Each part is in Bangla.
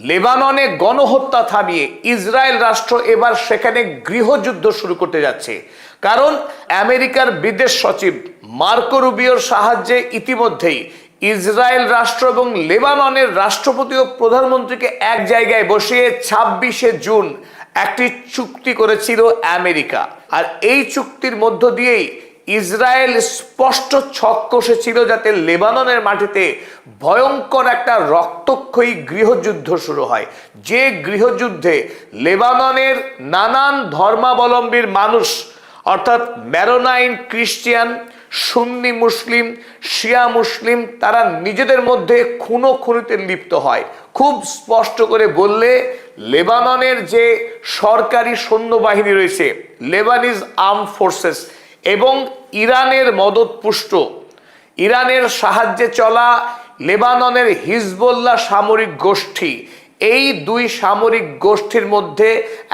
লেবাননে গণহত্যা থামিয়ে ইসরায়েল রাষ্ট্র এবার সেখানে গৃহযুদ্ধ শুরু করতে যাচ্ছে। কারণ আমেরিকার বিদেশ সচিব মার্কো রুবিওর সাহায্যে ইতিমধ্যেই ইসরায়েল রাষ্ট্র এবং লেবাননের রাষ্ট্রপতি ও প্রধানমন্ত্রীকে এক জায়গায় বসিয়ে 26শে জুন একটি চুক্তি করেছিল আমেরিকা। আর এই চুক্তির মধ্য দিয়েই ইসরায়েল স্পষ্ট ছক কষেছিল যাতে লেবাননের মাটিতে ভয়ঙ্কর একটা রক্তক্ষয়ী গৃহযুদ্ধ শুরু হয়, যে গৃহযুদ্ধে লেবাননের নানান ধর্মাবলম্বীর মানুষ অর্থাৎ ম্যারোনাইন খ্রিস্টান, সুন্নি মুসলিম, শিয়া মুসলিম তারা নিজেদের মধ্যে খুনোখুনিতে লিপ্ত হয়। খুব স্পষ্ট করে বললে লেবাননের যে সরকারি সৈন্যবাহিনী রয়েছে লেবানিজ আর্ম ফোর্সেস এবং ইরানের মদতপুষ্ট ইরানের সাহায্যে চলা লেবাননের হিজবুল্লাহ সামরিক গোষ্ঠী, এই দুই সামরিক গোষ্ঠীর মধ্যে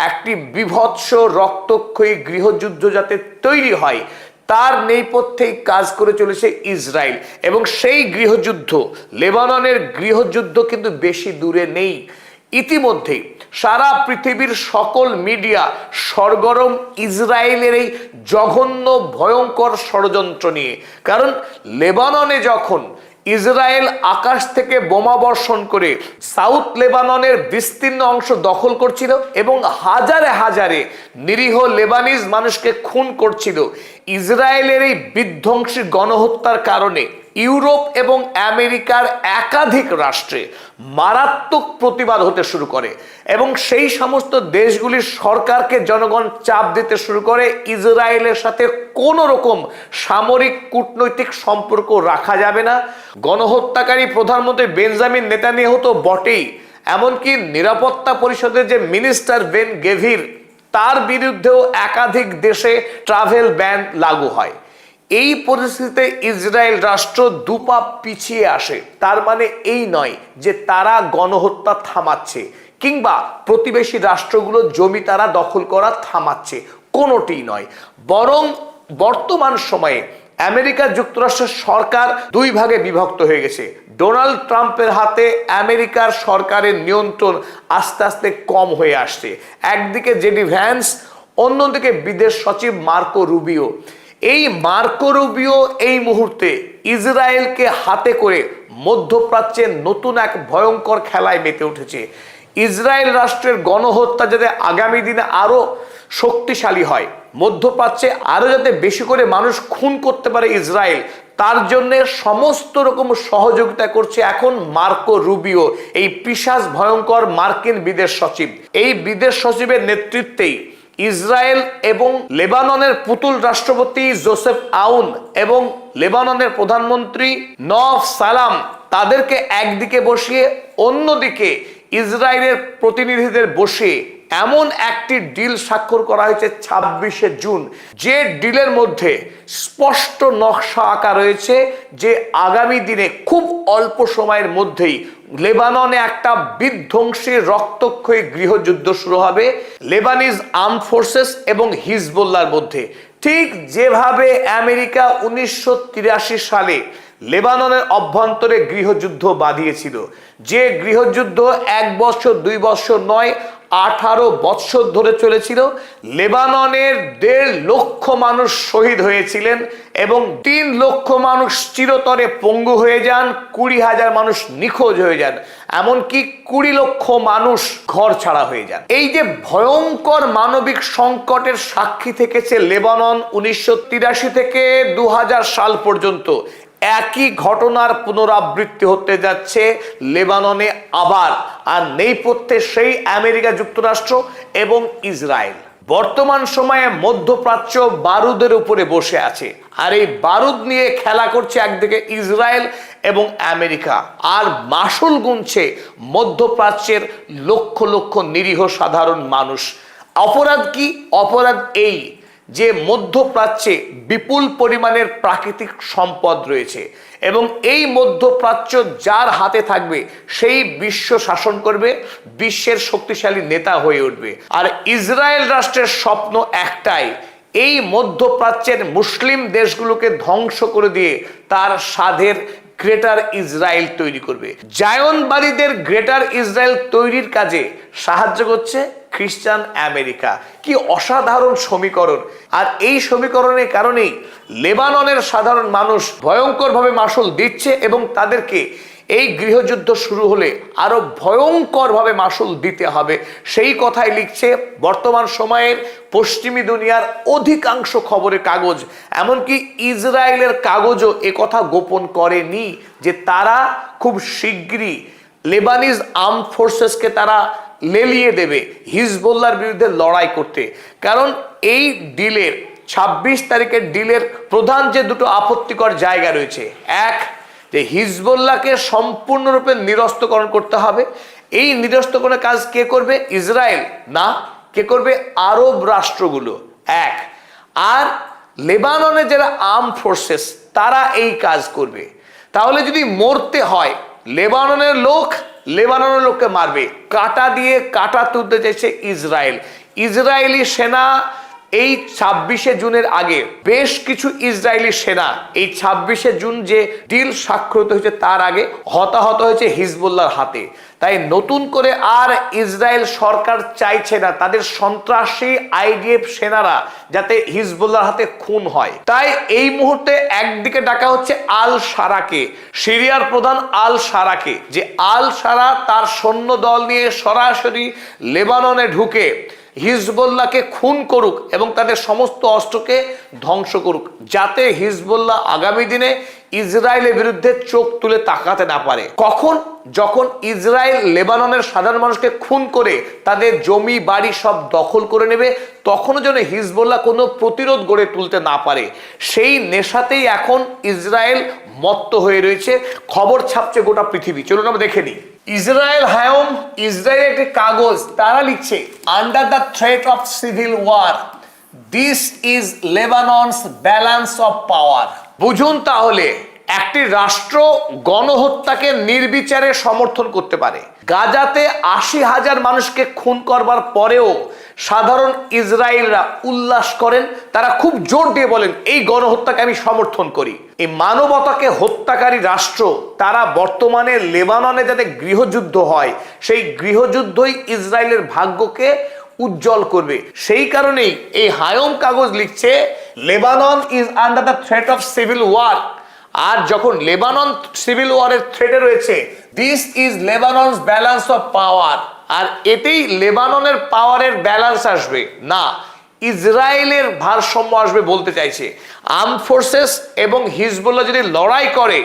একটি বীভৎস রক্তক্ষয়ী গৃহযুদ্ধ যাতে তৈরি হয় তার নেপথ্যেই কাজ করে চলেছে ইসরায়েল। এবং সেই গৃহযুদ্ধ, লেবাননের গৃহযুদ্ধ কিন্তু বেশি দূরে নেই। ইতিমধ্যেই সারা পৃথিবীর সকল মিডিয়া সরগরম ইসরায়েলের এই জঘন্য ভয়ঙ্কর ষড়যন্ত্র নিয়ে। কারণ লেবাননে যখন ইসরায়েল আকাশ থেকে বোমা বর্ষণ করে সাউথ লেবাননের বিস্তীর্ণ অংশ দখল করছিল এবং হাজারে হাজারে নিরীহ লেবানিজ মানুষকে খুন করছিল, ইসরায়েলের এই বিধ্বংসী গণহত্যার কারণে ইউরোপ এবং আমেরিকার একাধিক রাষ্ট্রে মারাত্মক প্রতিবাদ হতে শুরু করে এবং সেই সমস্ত দেশগুলির সরকারকে জনগণ চাপ দিতে শুরু করে ইসরায়েলের সাথে কোনো রকম সামরিক কূটনৈতিক সম্পর্ক রাখা যাবে না। গণহত্যাকারী প্রধানমন্ত্রী বেঞ্জামিন নেতানিয়াহু তো বটেই, এমনকি নিরাপত্তা পরিষদের যে মিনিস্টার বেন গেভির তার বিরুদ্ধেও একাধিক দেশে ট্রাভেল ব্যান লাগু হয়। এই পরিস্থিতিতে ইসরায়েল রাষ্ট্র দুপা পিছিয়ে আসে। তার মানে এই নয় যে তারা গণহত্যা থামাচ্ছে কিংবা প্রতিবেশী রাষ্ট্রগুলো জমি তারা দখল করা থামাচ্ছে, কোনোটি নয়। বরং বর্তমান সময়ে আমেরিকা যুক্তরাষ্ট্রের সরকার দুই ভাগে বিভক্ত হয়ে গেছে। ডোনাল্ড ট্রাম্পের হাতে আমেরিকার সরকারের নিয়ন্ত্রণ আস্তে আস্তে কম হয়ে আসছে। একদিকে জেডি ভ্যান্স, অন্যদিকে বিদেশ সচিব মার্কো রুবিও। এই মার্কো রুবিও এই মুহূর্তে ইসরায়েলকে হাতে করে মধ্যপ্রাচ্যের নতুন এক ভয়ঙ্কর খেলায় মেতে উঠেছে। ইসরায়েল রাষ্ট্রের গণহত্যা যাতে আগামী দিনে আরো শক্তিশালী হয়, মধ্যপ্রাচ্যে আরো যাতে বেশি করে মানুষ খুন করতে পারে ইসরায়েল, তার জন্য সমস্ত রকম সহযোগিতা করছে এখন মার্কো রুবিও, এই পিশাচ ভয়ঙ্কর মার্কিন বিদেশ সচিব। এই বিদেশ সচিবের নেতৃত্বেই ইসরায়েল এবং লেবাননের পুতুল রাষ্ট্রপতি জোসেফ আউন এবং লেবাননের প্রধানমন্ত্রী নওয়াফ সালাম তাদেরকে একদিকে বসিয়ে অন্যদিকে ইসরায়েলের প্রতিনিধিদের বসিয়ে এমন একটি ডিল স্বাক্ষর করা হয়েছে 26শে জুন, যে ডিলের মধ্যে স্পষ্ট নকশা আঁকা রয়েছে যে আগামী দিনে খুব অল্প সময়ের মধ্যেই লেবাননে একটা বিধ্বংসী রক্তক্ষয়ী গৃহযুদ্ধ শুরু হবে লেবানিজ আর্ম ফোর্সেস এবং হিজবুল্লাহর মধ্যে। ঠিক যেভাবে আমেরিকা 1983 সালে লেবাননের অভ্যন্তরে গৃহযুদ্ধ বাঁধিয়েছিল, যে গৃহযুদ্ধ 1 বছর 2 বছর নয় 18 বছর ধরে চলেছিল, লেবাননের 1.5 লক্ষ মানুষ শহীদ হয়েছিলেন এবং 3 লক্ষ মানুষ চিরতরে পঙ্গু হয়ে যান, 20,000 মানুষ নিখোঁজ হয়ে যান, এমনকি 20 লক্ষ মানুষ ঘর ছাড়া হয়ে যান। এই যে ভয়ঙ্কর মানবিক সংকটের সাক্ষী থেকেছে লেবানন 1983 থেকে 2000 সাল পর্যন্ত, একই ঘটনার পুনরাবৃত্তি হতে যাচ্ছে লেবাননে আবার। আর নেপথ্যে সেই আমেরিকা যুক্তরাষ্ট্র এবং ইসরায়েল। বর্তমান সময়ে মধ্যপ্রাচ্য বারুদের উপরে বসে আছে, আর এই বারুদ নিয়ে খেলা করছে একদিকে ইসরায়েল এবং আমেরিকা, আর মাসুল গুনছে মধ্যপ্রাচ্যের লক্ষ লক্ষ নিরীহ সাধারণ মানুষ। অপরাধ কি? অপরাধ এই যে মধ্যপ্রাচ্যে বিপুল পরিমাণের প্রাকৃতিক সম্পদ রয়েছে এবং এই মধ্যপ্রাচ্য যার হাতে থাকবে সেই বিশ্ব শাসন করবে, বিশ্বের শক্তিশালী নেতা হয়ে উঠবে। আর ইসরায়েল রাষ্ট্রের স্বপ্ন একটাই, এই মধ্যপ্রাচ্যের মুসলিম দেশগুলোকে ধ্বংস করে দিয়ে তার স্বাদের গ্রেটার ইসরায়েল তৈরি করবে। জায়নবাদীদের গ্রেটার ইসরায়েল তৈরির কাজে সাহায্য করছে খ্রিস্টান আমেরিকা। কি অসাধারণ সমীকরণ! আর এই সমীকরণের কারণেই লেবাননের সাধারণ মানুষ ভয়ঙ্করভাবে মাসুল দিচ্ছে এবং তাদেরকে এই গৃহযুদ্ধ শুরু হলে আরো ভয়ঙ্করভাবে মাসুল দিতে হবে, সেই কথাই লিখছে বর্তমান সময়ের পশ্চিমী দুনিয়ার অধিকাংশ খবরের কাগজ। এমনকি ইসরায়েলের কাগজও একথা গোপন করেনি যে তারা খুব শীঘ্রই লেবানিজ আর্মড ফোর্সেসকে তারা লেলিয়ে দেবে হিজবুল্লাহর বিরুদ্ধে লড়াই করতে। কারণ এই ডিলের 26 তারিখের ডিলের প্রধান যে দুটো আপত্তিকর জায়গা রয়েছে, এক, যে হিজবুল্লাহকে সম্পূর্ণরূপে নিরস্ত্রকরণ করতে হবে। এই নিরস্ত্রকরণের কাজ কে করবে? ইসরায়েল না, কে করবে? আরব রাষ্ট্রগুলো, এক। আর লেবাননে যারা আর্মড ফোর্সেস তারা এই কাজ করবে। তাহলে যদি মরতে হয়, লেবাননের লোককে মারবে। কাঁটা দিয়ে কাঁটা তুলতে চাইছে ইসরায়েল। ইসরায়েলি সেনা এই 26শে জুনের আগে বেশ কিছু ইসরায়েলি সেনা এই 26শে জুন যে ডিল স্বাক্ষরিত হয়েছে তার আগে হতাহত হয়েছে হিজবুল্লাহর হাতে। তাই নতুন করে আর ইসরায়েল সরকার চাইছে না তাদের সন্ত্রাসী আইডিএফ সেনারা যাতে হিজবুল্লাহর হাতে খুন হয়। তাই এই মুহূর্তে একদিকে ডাকা হচ্ছে আল সারাকে, সিরিয়ার প্রধান আল সারাকে, যে আল সারা তার সৈন্য দল নিয়ে সরাসরি লেবাননে ঢুকে হিজবুল্লাহকে খুন করুক এবং তাদের সমস্ত অস্ত্রকে ধ্বংস করুক, যাতে হিজবুল্লাহ আগামী দিনে ইসরায়েলের বিরুদ্ধে চোখ তুলে তাকাতে না পারে। কখন? যখন ইসরায়েল লেবাননের সাধারণ মানুষকে খুন করে তাদের জমি বাড়ি সব দখল করে নেবে, তখনও যেন হিজবুল্লাহ কোনো প্রতিরোধ গড়ে তুলতে না পারে। সেই নেশাতেই এখন ইসরায়েল মত্ত হয়ে রয়েছে। খবর ছাপছে গোটা পৃথিবী। চলুন আমরা দেখে নিই। ইসরায়েল হায়ম, ইসরায়েলের একটি কাগজ, তারা লিখছে, under the threat of civil war this is Lebanon's balance of power. বুঝুন তাহলে, একটি রাষ্ট্র গণহত্যাকে নির্বিচারে সমর্থন করতে পারে। গাজাতে 80,000 মানুষকে খুন করবার পরেও সাধারণ ইসরায়েলরা উল্লাস করেন, তারা খুব জোর দিয়ে বলেন এই গণহত্যাকে আমি সমর্থন করি। এই মানবতাকে হত্যাকারী রাষ্ট্র তারা বর্তমানে লেবাননে যাতে গৃহযুদ্ধ হয়, সেই গৃহযুদ্ধই ইসরায়েলের ভাগ্যকে উজ্জ্বল করবে। সেই কারণেই এই হায়ম কাগজ লিখছে, Lebanon is under the threat of civil war. আর যখন লেবানন সিভিল ওয়ারের থ্রেটে রয়েছে, this is Lebanon's balance of power. আর এতেই লেবাননের পাওয়ারের ব্যালেন্স আসবে না, ইসরায়েলের ভারসাম্য আসবে বলতে চাইছে। আর্মড ফোর্সেস এবং হিজবুল্লাহ যদি লড়াই করে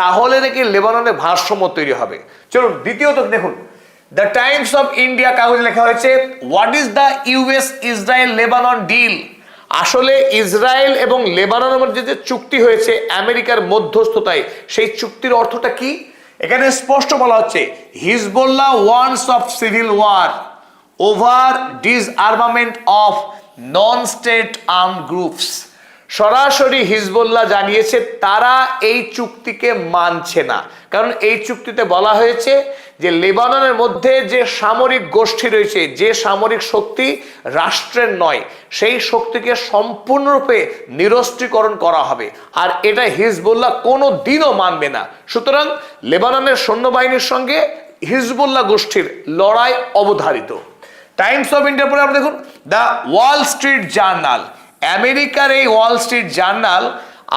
তাহলে নাকি লেবাননের ভারসাম্য তৈরি হবে। চলুন দ্বিতীয়ত দেখুন, দ্য টাইমস অফ ইন্ডিয়া কাগজে লেখা হয়েছে, what is the US Israel Lebanon deal. আসলে ইসরায়েল এবং লেবাননের মধ্যে যে চুক্তি হয়েছে আমেরিকার মধ্যস্থতায়, সেই চুক্তির অর্থটা কি? এখানে স্পষ্ট বলা হচ্ছে, Hezbollah wants of civil war over disarmament of non state armed groups. সরাসরি হিজবুল্লাহ জানিয়েছে তারা এই চুক্তিকে মানছে না। কারণ এই চুক্তিতে বলা হয়েছে যে লেবাননের মধ্যে যে সামরিক গোষ্ঠী রয়েছে, যে সামরিক শক্তি রাষ্ট্রের নয়, সেই শক্তিকে সম্পূর্ণরূপে নিরস্ত্রীকরণ করা হবে। আর এটা হিজবুল্লাহ কোনো দিনও মানবে না। সুতরাং লেবাননের সৈন্যবাহিনীর সঙ্গে হিজবুল্লাহ গোষ্ঠীর লড়াই অবধারিত। টাইমস অফ ইন্ডিয়ার পরে আমরা দেখুন, দ্য ওয়াল স্ট্রিট জার্নাল। আমেরিকার এই ওয়াল স্ট্রিট জার্নাল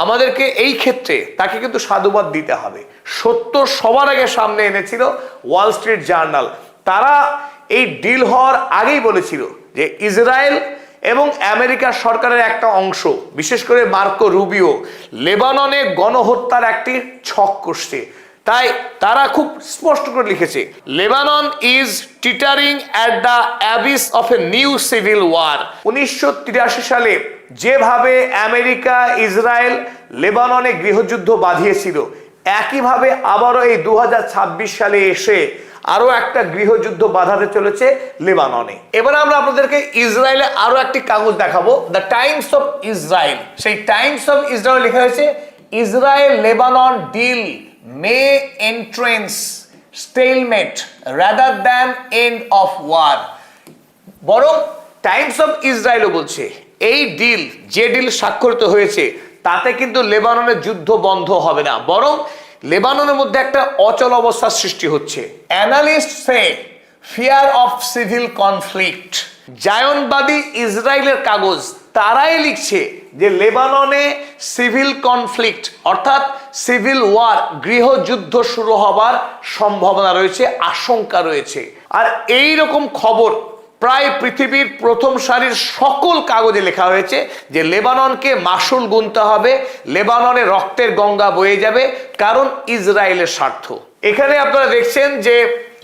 আমাদেরকে এই ক্ষেত্রে তাকে কিন্তু সাধুবাদ দিতে হবে। সত্য সবার আগে সামনে এনেছিল ওয়াল স্ট্রিট জার্নাল। তারা এই ডিল হওয়ার আগেই বলেছিল যে ইসরায়েল এবং আমেরিকার সরকারের একটা অংশ, বিশেষ করে মার্কো রুবিও, লেবাননে গণহত্যার একটি ছক কষছে। তাই তারা খুব স্পষ্ট করে লিখেছে, Lebanon is teetering at the abyss of a new civil war. 1983 সালে যেভাবে আমেরিকা ইসরায়েল লেবাননে গৃহযুদ্ধ বাঁধিয়েছিল, একইভাবে আবারও এই 2026 সালে এসে আরো একটা গৃহযুদ্ধ বাঁধাতে চলেছে লেবাননে। এবার আমরা আপনাদেরকে ইসরায়েলে আরো একটি কাগজ দেখাবো, দ্য টাইমস অফ ইসরায়েল। সেই টাইমস অফ ইসরায়েল লেখা হয়েছে, Israel Lebanon deal may entrench stalemate rather than end of war. বরং টাইমস অফ ইসরায়েলও বলছে এই ডিল, যে ডিল স্বাক্ষরিত হয়েছে তাতে কিন্তু লেবাননের যুদ্ধ বন্ধ হবে না, বরং লেবাননের মধ্যে একটা অচল অবস্থার সৃষ্টি হচ্ছে। Analyst say fear of civil conflict. জায়নবাদী ইসরায়েলের কাগজ তারাই লিখছে যে লেবাননে সিভিল কনফ্লিক্ট অর্থাৎ সিভিল ওয়ার, গৃহযুদ্ধ শুরু হবার সম্ভাবনা রয়েছে, আশঙ্কা রয়েছে। আর এই রকম খবর প্রায় পৃথিবীর প্রথম সারির সকল কাগজে লেখা হয়েছে যে লেবাননকে মাসুল গুনতে হবে, লেবাননে রক্তের গঙ্গা বয়ে যাবে, কারণ ইসরায়েলের স্বার্থ। এখানে আপনারা দেখছেন যে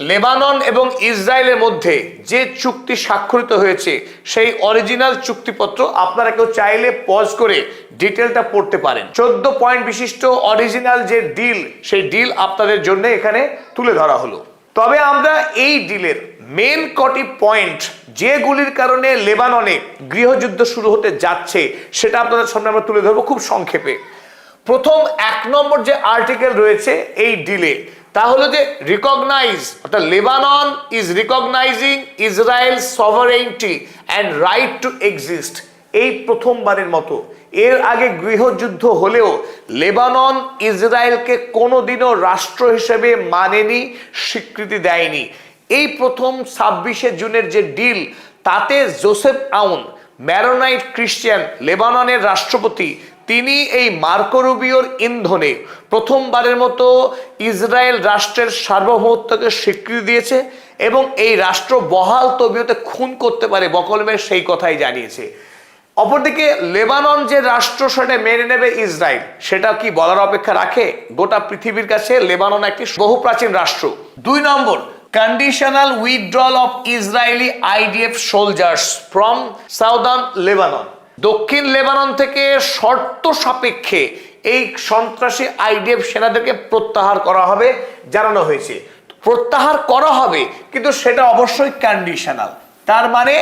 লেবানন এবং ইসরায়েলের মধ্যে যে চুক্তি স্বাক্ষরিত হয়েছে সেই অরিজিনাল চুক্তিপত্র আপনারা কেউ চাইলে পজ করে ডিটেলটা পড়তে পারেন। 14 পয়েন্ট বিশিষ্ট অরিজিনাল যে ডিল, সেই ডিল আপনাদের জন্য এখানে তুলে ধরা হলো। তবে আমরা এই ডিলের মেন কটি পয়েন্ট যেগুলির কারণে লেবাননে গৃহযুদ্ধ শুরু হতে যাচ্ছে সেটা আপনাদের সামনে আমরা তুলে ধরবো খুব সংক্ষেপে। প্রথম 1 নম্বর যে আর্টিকেল রয়েছে এই ডিলে তা হলো যে রিকগনাইজ, অর্থাৎ Lebanon is recognising Israel sovereignty and right to exist. এই প্রথমবারের মতো, এর আগে গৃহযুদ্ধ হলেও লেবানন ইসরায়েলকে কোনোদিনও রাষ্ট্র হিসেবে মানেনি, স্বীকৃতি দেয়নি। এই প্রথম 26শে জুনের যে ডিল, তাতে জোসেফ আউন, ম্যারোনাইট খ্রিস্টান লেবাননের রাষ্ট্রপতি, তিনি এই মার্কো রুবিওর ইন্ধনে প্রথমবারের মতো ইসরায়েল রাষ্ট্রের সার্বভৌমত্বকে স্বীকৃতি দিয়েছে এবং এই রাষ্ট্র বহাল তবিয়তে খুন করতে পারে বকলমের সেই কথাই জানিয়েছে। অপরদিকে লেবানন যে রাষ্ট্র সেটা মেনে নেবে ইসরায়েল, সেটা কি বলার অপেক্ষা রাখে? গোটা পৃথিবীর কাছে লেবানন একটি বহু প্রাচীন রাষ্ট্র। 2 number, conditional withdrawal of Israeli IDF soldiers from southern Lebanon. দক্ষিণ লেবানন থেকে শর্ত সাপেক্ষে এই সন্ত্রাসী আইডিএফ সেনাদেরকে প্রত্যাহার করা হবে জানানো হয়েছে। প্রত্যাহার করা হবে, কিন্তু সেটা অবশ্যই কন্ডিশনাল। তার মানে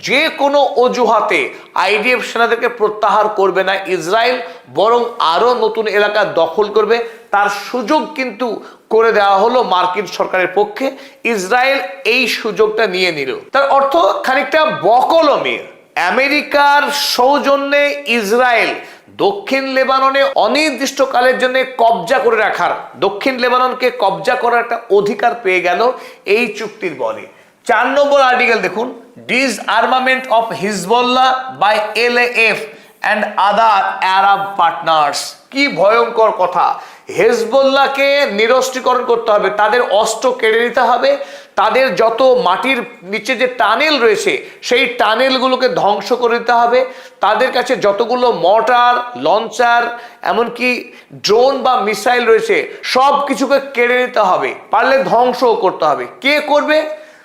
যে কোনো অজুহাতে আইডিএফ সেনাদেরকে প্রত্যাহার করবে না ইসরায়েল, বরং আরো নতুন এলাকা দখল করবে, তার সুযোগ কিন্তু করে দেওয়া হলো মার্কিন সরকারের পক্ষে। ইসরায়েল এই সুযোগটা নিয়ে নিল। তার অর্থ খানিকটা বকলমে আমেরিকার সৌজন্যে ইসরায়েল দক্ষিণ লেবাননে অনির্দিষ্টকালের জন্য কবজা করে রাখার, দক্ষিণ লেবাননকে কবজা করার একটা অধিকার পেয়ে গেল এই চুক্তির বলে। 4 নম্বর আর্টিকেল দেখুন, disarmament of Hezbollah by LAF and other Arab partners. কি ভয়ঙ্কর কথা! হেজবুল্লাহকে নিরস্ত্রীকরণ করতে হবে, তাদের অস্ত্র কেড়ে নিতে হবে, তাদের যত মাটির নিচে যে টানেল রয়েছে সেই টানেলগুলোকে ধ্বংস করে দিতে হবে, তাদের কাছে যতগুলো মর্টার, লঞ্চার, এমনকি ড্রোন বা মিসাইল রয়েছে সব কিছুকে কেড়ে নিতে হবে, পারলে ধ্বংসও করতে হবে। কে করবে?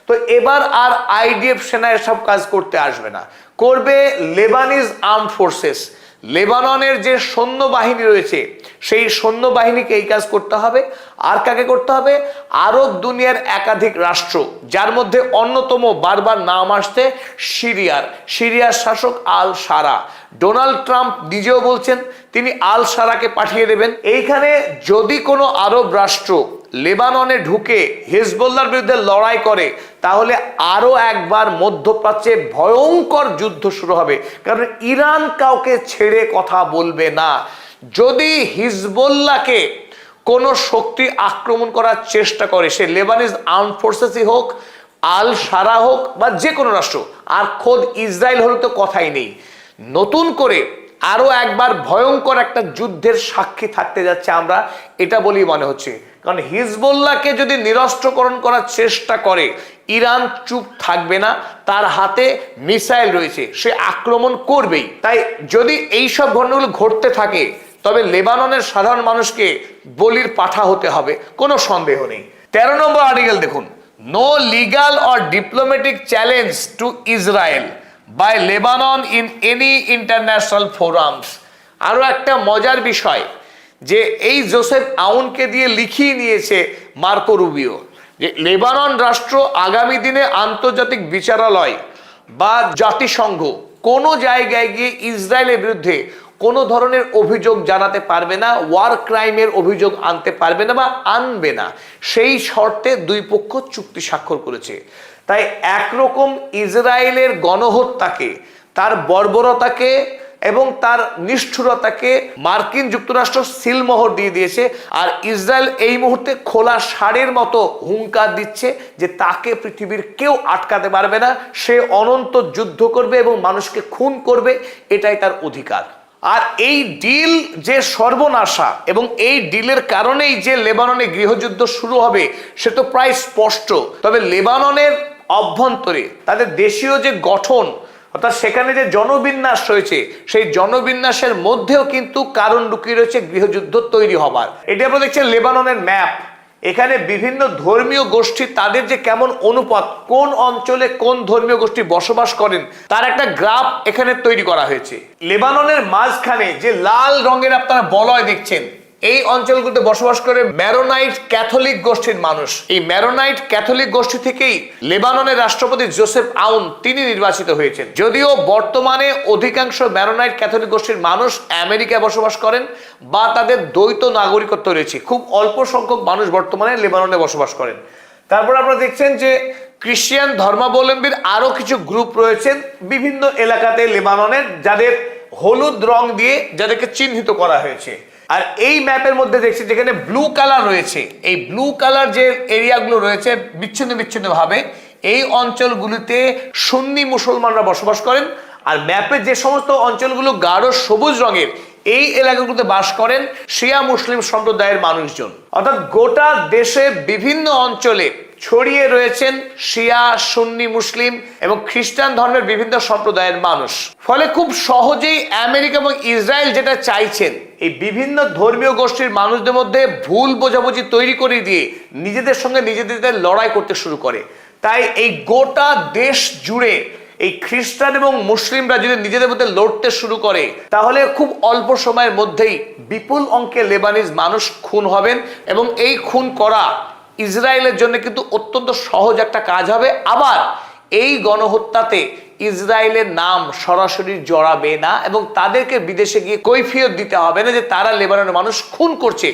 তো এবার আর আইডিএফ সেনা এসব কাজ করতে আসবে না, করবে লেবানিজ আর্ম ফোর্সেস। লেবাননের যে সৈন্যবাহিনী রয়েছে সেই সৈন্যবাহিনীকে এই কাজ করতে হবে। আর কাকে করতে হবে? আরব দুনিয়ার একাধিক রাষ্ট্র, যার মধ্যে অন্যতম বারবার নাম আসছে সিরিয়ার শাসক আল সারা। ডোনাল্ড ট্রাম্প নিজেও বলছেন তিনি আল সারাকে পাঠিয়ে দেবেন। এইখানে যদি কোনো আরব রাষ্ট্র লেবাননে ঢুকে হিজবুল্লাহর বিরুদ্ধে লড়াই করে, তাহলে আরো একবার মধ্যপ্রাচ্যে ভয়ঙ্কর যুদ্ধ শুরু হবে, কারণ ইরান কাউকে ছেড়ে কথা বলবে না। যদি হিজবুল্লাহকে কোনো শক্তি আক্রমণ করার চেষ্টা করে, সে লেবানিজ আর্ম ফোর্সেসই হোক, আল সারা হোক বা যে কোনো রাষ্ট্র, আর খোদ ইসরায়েল হলে তো কথাই নেই, নতুন করে আরো একবার ভয়ঙ্কর একটা যুদ্ধের সাক্ষী থাকতে যাচ্ছে আমরা, এটা বলেই মনে হচ্ছে। কারণ হিজবুল্লাহকে যদি নিরস্ত্রকরণ করার চেষ্টা করে, ইরান চুপ থাকবে না, তার হাতে মিসাইল রয়েছে, সে আক্রমণ করবেই। তাই যদি এইসব ঘটনাগুলো ঘটতে থাকে, তবে লেবাননের সাধারণ মানুষকে বলির পাঠা হতে হবে, কোনো সন্দেহ নেই। 13 নম্বর আর্টিকেল দেখুন, no legal or diplomatic challenge to Israel by Lebanon in any international forums. আরো একটা মজার বিষয় যে এই জোসেফ আউনকে দিয়ে লিখিয়ে নিয়েছে মার্কো রুবিও যে লেবানন রাষ্ট্র আগামী দিনে আন্তর্জাতিক বিচারালয় বা জাতিসংঘ কোনো জায়গায় গিয়ে ইসরায়েলের বিরুদ্ধে কোনো ধরনের অভিযোগ জানাতে পারবে না, ওয়ার ক্রাইমের অভিযোগ আনতে পারবে না বা আনবে না, সেই শর্তে দুই পক্ষ চুক্তি স্বাক্ষর করেছে। তাই একরকম ইসরায়েলের গণহত্যাকে, তার বর্বরতাকে এবং তার নিষ্ঠুরতাকে মার্কিন যুক্তরাষ্ট্র সিলমোহর দিয়ে দিয়েছে। আর ইসরায়েল এই মুহূর্তে খোলা ষাঁড়ের মতো হুঙ্কার দিচ্ছে যে তাকে পৃথিবীর কেউ আটকাতে পারবে না, সে অনন্ত যুদ্ধ করবে এবং মানুষকে খুন করবে, এটাই তার অধিকার। আর এই ডিল যে সর্বনাশা এবং এই ডিলের কারণেই যে লেবাননে গৃহযুদ্ধ শুরু হবে সে তো প্রায় স্পষ্ট। তবে লেবাননের অভ্যন্তরে তাদের দেশীয় যে গঠন, অর্থাৎ সেখানে যে জনবিন্যাস রয়েছে, সেই জনবিন্যাসের মধ্যেও কিন্তু কারণ লুকিয়ে রয়েছে গৃহযুদ্ধ তৈরি হবার। এটি আপনারা দেখছেন লেবাননের ম্যাপ। এখানে বিভিন্ন ধর্মীয় গোষ্ঠী, তাদের যে কেমন অনুপাত, কোন অঞ্চলে কোন ধর্মীয় গোষ্ঠী বসবাস করেন তার একটা গ্রাফ এখানে তৈরি করা হয়েছে। লেবাননের মাঝখানে যে লাল রঙের আপনারা বলয় দেখছেন, এই অঞ্চলগুলোতে বসবাস করে ম্যারোনাইট ক্যাথলিক গোষ্ঠীর মানুষ। এই ম্যারোনাইট ক্যাথলিক গোষ্ঠী থেকেই লেবাননের রাষ্ট্রপতি জোসেফ আউন তিনি নির্বাচিত হয়েছেন। যদিও বর্তমানে অধিকাংশ ম্যারোনাইট ক্যাথলিক গোষ্ঠীর মানুষ আমেরিকায় বসবাস করেন বা তাদের দ্বৈত নাগরিকত্ব রয়েছে, খুব অল্প সংখ্যক মানুষ বর্তমানে লেবাননে বসবাস করেন। তারপর আপনারা দেখছেন যে খ্রিস্টান ধর্মাবলম্বীর আরো কিছু গ্রুপ রয়েছেন বিভিন্ন এলাকাতে লেবাননের, যাদের হলুদ রং দিয়ে যাদেরকে চিহ্নিত করা হয়েছে। আর এই ম্যাপের মধ্যে দেখছি যেখানে ব্লু কালার রয়েছে, এই ব্লু কালার যে এরিয়াগুলো রয়েছে বিচ্ছিন্ন বিচ্ছিন্ন ভাবে, এই অঞ্চলগুলিতে সুন্নি মুসলমানরা বসবাস করেন। আর ম্যাপের যে সমস্ত অঞ্চলগুলো গাঢ় সবুজ রঙের, এই এলাকাগুলোতে বাস করেন শিয়া মুসলিম সম্প্রদায়ের মানুষজন। অর্থাৎ গোটা দেশে বিভিন্ন অঞ্চলে ছড়িয়ে রয়েছেন শিয়া, সুন্নি মুসলিম এবং খ্রিস্টান ধর্মের বিভিন্ন সম্প্রদায়ের মানুষ। ফলে খুব সহজেই আমেরিকা এবং ইসরায়েল যেটা চাইছেন, এই বিভিন্ন ধর্মীয় গোষ্ঠীর মানুষদের মধ্যে ভুল বোঝাবুঝি তৈরি করে দিয়ে নিজেদের সঙ্গে নিজেদের লড়াই করতে শুরু করে। তাই এই গোটা দেশ জুড়ে এই খ্রিস্টান এবং মুসলিমরা যদি নিজেদের মধ্যে লড়তে শুরু করে, তাহলে খুব অল্প সময়ের মধ্যেই বিপুল অঙ্কে লেবানিজ মানুষ খুন হবেন এবং এই খুন করা ইসরায়েলের জন্য কিন্তু অত্যন্ত সহজ একটা কাজ হবে। আবার এই গণহত্যাতে ইসরায়েলের নাম সরাসরি জড়াবে না এবং তাদেরকে বিদেশে গিয়ে কৈফিয়ত দিতে হবে না যে তারা লেবাননের মানুষ খুন করছে।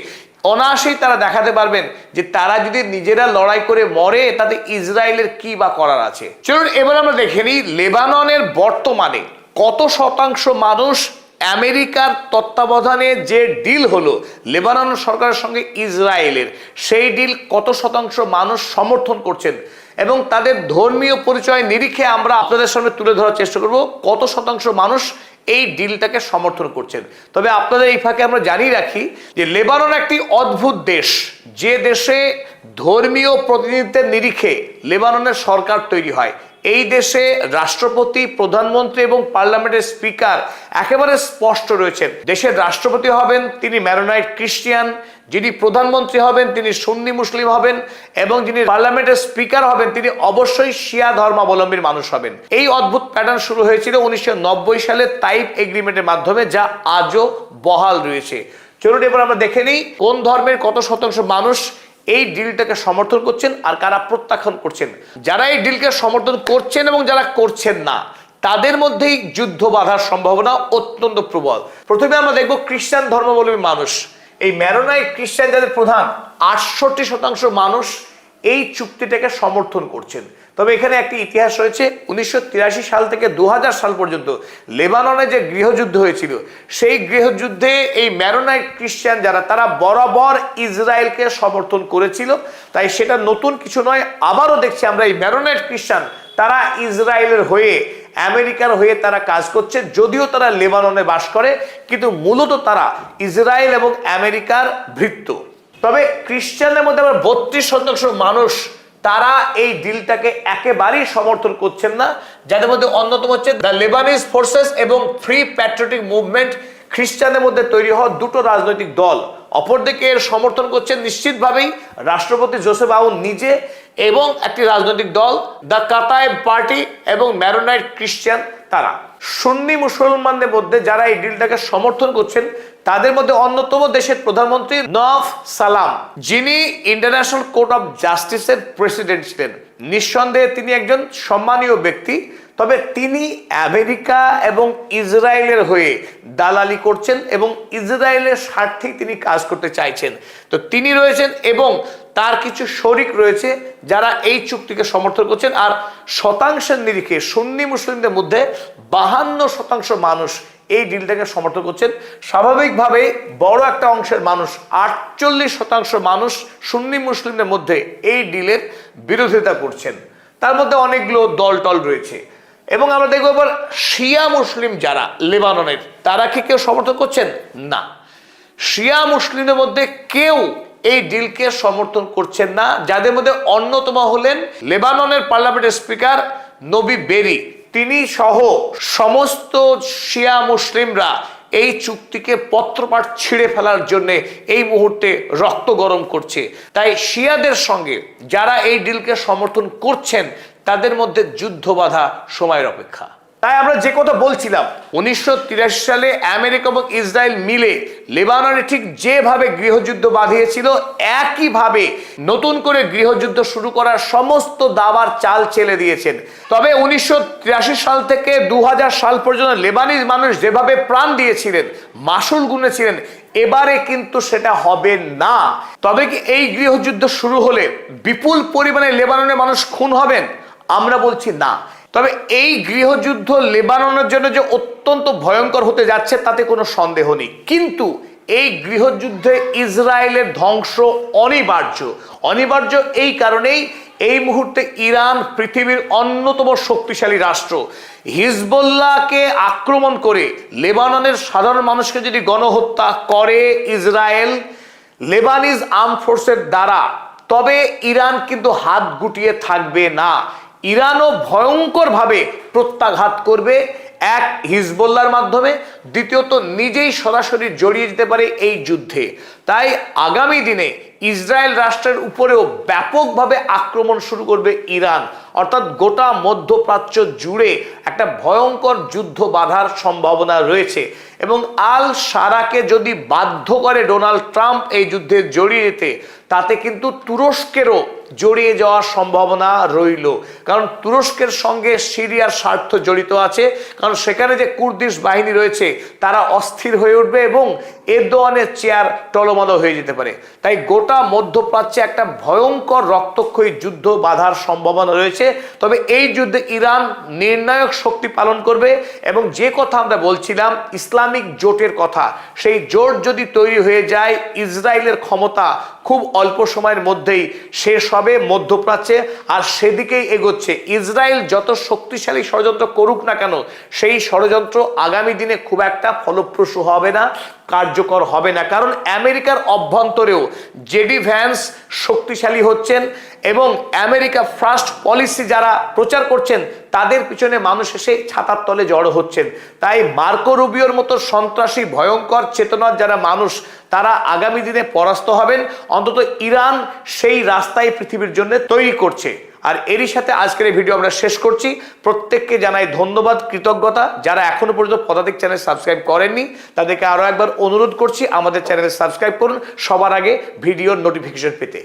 অনায়াসেই তারা দেখাতে পারবেন যে তারা যদি নিজেরা লড়াই করে মরে তাতে ইসরায়েলের কি বা করার আছে। চলুন এবার আমরা দেখে নিই লেবাননের বর্তমানে কত শতাংশ মানুষ আমেরিকার তত্ত্বাবধানে যে ডিল হলো লেবানন সরকারের সঙ্গে ইসরায়েলের, সেই ডিল কত শতাংশ মানুষ সমর্থন করছেন এবং তাদের ধর্মীয় পরিচয় নিরিখে আমরা আপনাদের সামনে তুলে ধরার চেষ্টা করব কত শতাংশ মানুষ এই ডিলটাকে সমর্থন করছেন। তবে আপনাদের এই ফাঁকে আমরা জানিয়ে রাখি যে লেবানন একটি অদ্ভুত দেশ, যে দেশে ধর্মীয় প্রতিনিধিত্বের নিরিখে লেবাননের সরকার তৈরি হয়। এই দেশে রাষ্ট্রপতি, প্রধানমন্ত্রী এবং পার্লামেন্টের স্পিকার একেবারে স্পষ্ট রয়েছেন। দেশের রাষ্ট্রপতি হবেন তিনি ম্যারোনাইট খ্রিস্টিয়ান, যিনি প্রধানমন্ত্রী হবেন তিনি সুন্নি মুসলিম হবেন এবং যিনি পার্লামেন্টের স্পিকার হবেন তিনি অবশ্যই শিয়া ধর্মাবলম্বীর মানুষ হবেন। এই অদ্ভুত প্যাটার্ন শুরু হয়েছিল 1990 সালে তাইপ এগ্রিমেন্টের মাধ্যমে, যা আজও বহাল রয়েছে। চলুন এবার আমরা দেখে নিই কোন ধর্মের কত শতাংশ মানুষ এই ডিলটাকে সমর্থন করছেন আর কারা প্রত্যাখ্যান করছেন। যারা এই ডিলকে সমর্থন করছেন এবং যারা করছেন না, তাদের মধ্যেই যুদ্ধ বাঁধার সম্ভাবনা অত্যন্ত প্রবল। প্রথমে আমরা দেখব খ্রিস্টান ধর্মাবলম্বী মানুষ। এই ম্যারোনাইট খ্রিস্টান যাদের প্রধান, 68% মানুষ এই চুক্তিটাকে সমর্থন করছেন। তবে এখানে একটি ইতিহাস রয়েছে। 1983 সাল থেকে 2000 সাল পর্যন্ত লেবাননে যে গৃহযুদ্ধ হয়েছিল, সেই গৃহযুদ্ধে এই ম্যারোনাইট খ্রিস্টান যারা, তারা বরাবর ইসরায়েলকে সমর্থন করেছিল। তাই সেটা নতুন কিছু নয়। আবারও দেখছি আমরা এই ম্যারোনাইট খ্রিস্টান তারা ইসরায়েলের হয়ে, আমেরিকার হয়ে তারা কাজ করছে। যদিও তারা লেবাননে বাস করে, কিন্তু মূলত তারা ইসরায়েল এবং আমেরিকার ভৃত্য। তবে খ্রিস্টানদের মধ্যে আবার 32% মানুষ তারা এই ডিলটাকে একেবারেই সমর্থন করছেন না, যাদের মধ্যে অন্যতম হচ্ছে দ্য লেবানিজ ফোর্সেস এবং ফ্রি প্যাট্রিয়টিক মুভমেন্ট, খ্রিস্টানদের মধ্যে তৈরি হওয়া দুটো রাজনৈতিক দল। অপরদিকে এর সমর্থন করছেন নিশ্চিতভাবেই রাষ্ট্রপতি জোসেফ আউন নিজে এবং একটি রাজনৈতিক দল দ্য কাতায়েব পার্টি এবং ম্যারোনাইট খ্রিস্টান। তারা সুন্নি মুসলমানদের মধ্যে যারা এই ডিলটাকে সমর্থন করছেন, তাদের মধ্যে অন্যতম দেশের প্রধানমন্ত্রী নওয়াফ সালাম, যিনি ইন্টারন্যাশনাল কোর্ট অফ জাস্টিসের প্রেসিডেন্ট ছিলেন। নিঃসন্দেহে তিনি একজন সম্মানীয় ব্যক্তি। তবে তিনি আমেরিকা এবং ইসরায়েলের হয়ে দালালি করছেন এবং ইসরায়েলের স্বার্থেই তিনি কাজ করতে চাইছেন। তো তিনি রয়েছেন এবং তার কিছু শরিক রয়েছে যারা এই চুক্তিকে সমর্থন করছেন। আর শতাংশের নিরিখে সুন্নি মুসলিমদের মধ্যে 52% মানুষ এই ডিলটাকে সমর্থন করছেন। স্বাভাবিকভাবে বড় একটা অংশের মানুষ, 48% মানুষ সুন্নি মুসলিমদের মধ্যে এই ডিলের বিরোধিতা করছেন। তার মধ্যে অনেকগুলো দল রয়েছে। এবং আমরা দেখবো এবার শিয়া মুসলিম যারা লেবাননের, তারা কি কেউ সমর্থন করছেন? না, শিয়া মুসলিমদের মধ্যে কেউ এই ডিলকে সমর্থন করছেন না, যাদের মধ্যে অন্যতম হলেন লেবাননের পার্লামেন্টের স্পিকার নবি বেরি। তিনি সহ সমস্ত শিয়া মুসলিমরা এই চুক্তিকে পত্রপাঠ ছিঁড়ে ফেলার জন্য এই মুহূর্তে রক্ত গরম করছে। তাই শিয়াদের সঙ্গে যারা এই ডিলকে সমর্থন করছেন তাদের মধ্যে যুদ্ধ বাঁধা সময়ের অপেক্ষা। তাই আমরা যে কথা বলছিলাম, 1983 সালে আমেরিকা এবং ইসরায়েল মিলে লেবাননে ঠিক যেভাবে গৃহযুদ্ধ বাঁধিয়েছিল, একইভাবে নতুন করে গৃহযুদ্ধ শুরু করার সমস্ত দাবার চাল চেলে দিয়েছেন। তবে 1983 সাল থেকে 2000 সাল পর্যন্ত লেবানিজ মানুষ যেভাবে প্রাণ দিয়েছিলেন, মাসুল গুনেছিলেন, এবারে কিন্তু সেটা হবে না। তবে কি এই গৃহযুদ্ধ শুরু হলে বিপুল পরিমাণে লেবাননের মানুষ খুন হবেন? আমরা বলছি না। তবে এই গৃহযুদ্ধ লেবাননের জন্য যে অত্যন্ত ভয়ঙ্কর হতে যাচ্ছে তাতে কোনো সন্দেহ নেই। কিন্তু এই গৃহযুদ্ধে ইসরায়েলের ধ্বংস অনিবার্য এই কারণেই এই মুহূর্তে ইরান পৃথিবীর অন্যতম শক্তিশালী রাষ্ট্র। হিজবুল্লাহকে আক্রমণ করে লেবাননের সাধারণ মানুষকে যদি গণহত্যা করে ইসরায়েল লেবানিজ আর্ম ফোর্সের দ্বারা, তবে ইরান কিন্তু হাত গুটিয়ে থাকবে না। ইরানও ভয়ঙ্করভাবে প্রত্যাঘাত করবে, এক হিজবুল্লাহর মাধ্যমে, দ্বিতীয়ত নিজেই সরাসরি জড়িয়ে যেতে পারে এই যুদ্ধে। তাই আগামী দিনে ইসরায়েল রাষ্ট্রের উপরেও ব্যাপকভাবে আক্রমণ শুরু করবে ইরান, অর্থাৎ গোটা মধ্যপ্রাচ্য জুড়ে একটা ভয়ঙ্কর যুদ্ধ বাঁধার সম্ভাবনা রয়েছে। এবং আল সারাকে যদি বাধ্য করে ডোনাল্ড ট্রাম্প এই যুদ্ধে জড়িয়ে যেতে, তাতে কিন্তু তুরস্কেরও জড়িয়ে যাওয়ার সম্ভাবনা রইল। কারণ তুরস্কের সঙ্গে সিরিয়ার স্বার্থ জড়িত আছে, কারণ সেখানে যে কুর্দিশ বাহিনী রয়েছে তারা অস্থির হয়ে উঠবে এবং এরদোয়ানের চেয়ার টলমল হয়ে যেতে পারে। তাই গোটা মধ্যপ্রাচ্যে একটা ভয়ঙ্কর রক্তক্ষয়ী যুদ্ধ বাঁধার সম্ভাবনা রয়েছে। তবে এই যুদ্ধে ইরান নির্ণায়ক শক্তি পালন করবে। এবং যে কথা আমরা বলছিলাম ইসলামিক জোটের কথা, সেই জোট যদি তৈরি হয়ে যায়, ইসরায়েলের ক্ষমতা খুব অল্প সময়ের মধ্যেই শেষ হবে মধ্যপ্রাচ্যে, আর সেদিকেই এগোচ্ছে। ইসরায়েল যত শক্তিশালী ষড়যন্ত্র করুক না কেন, সেই ষড়যন্ত্র আগামী দিনে খুব একটা ফলপ্রসূ হবে না, কার্যকর হবে না। কারণ আমেরিকার অভ্যন্তরেও জেডি ভ্যান্স শক্তিশালী হচ্ছেন এবং আমেরিকা ফার্স্ট পলিসি যারা প্রচার করছেন তাদের পিছনে মানুষ এসে ছাতার তলে জড়ো হচ্ছেন। তাই মার্কো রুবিওর মতো সন্ত্রাসী ভয়ঙ্কর চেতনার যারা মানুষ, তারা আগামী দিনে পরাস্ত হবেন। অন্তত ইরান সেই রাস্তায় পৃথিবীর জন্য তৈরি করছে। আর এরই সাথে আজকের এই ভিডিও আমরা শেষ করছি। প্রত্যেককে জানাই ধন্যবাদ, কৃতজ্ঞতা। যারা এখনো পর্যন্ত পদাতিক চ্যানেল সাবস্ক্রাইব করেননি তাদেরকে আরো একবার অনুরোধ করছি আমাদের চ্যানেলে সাবস্ক্রাইব করুন, সবার আগে ভিডিওর নোটিফিকেশন পেতে।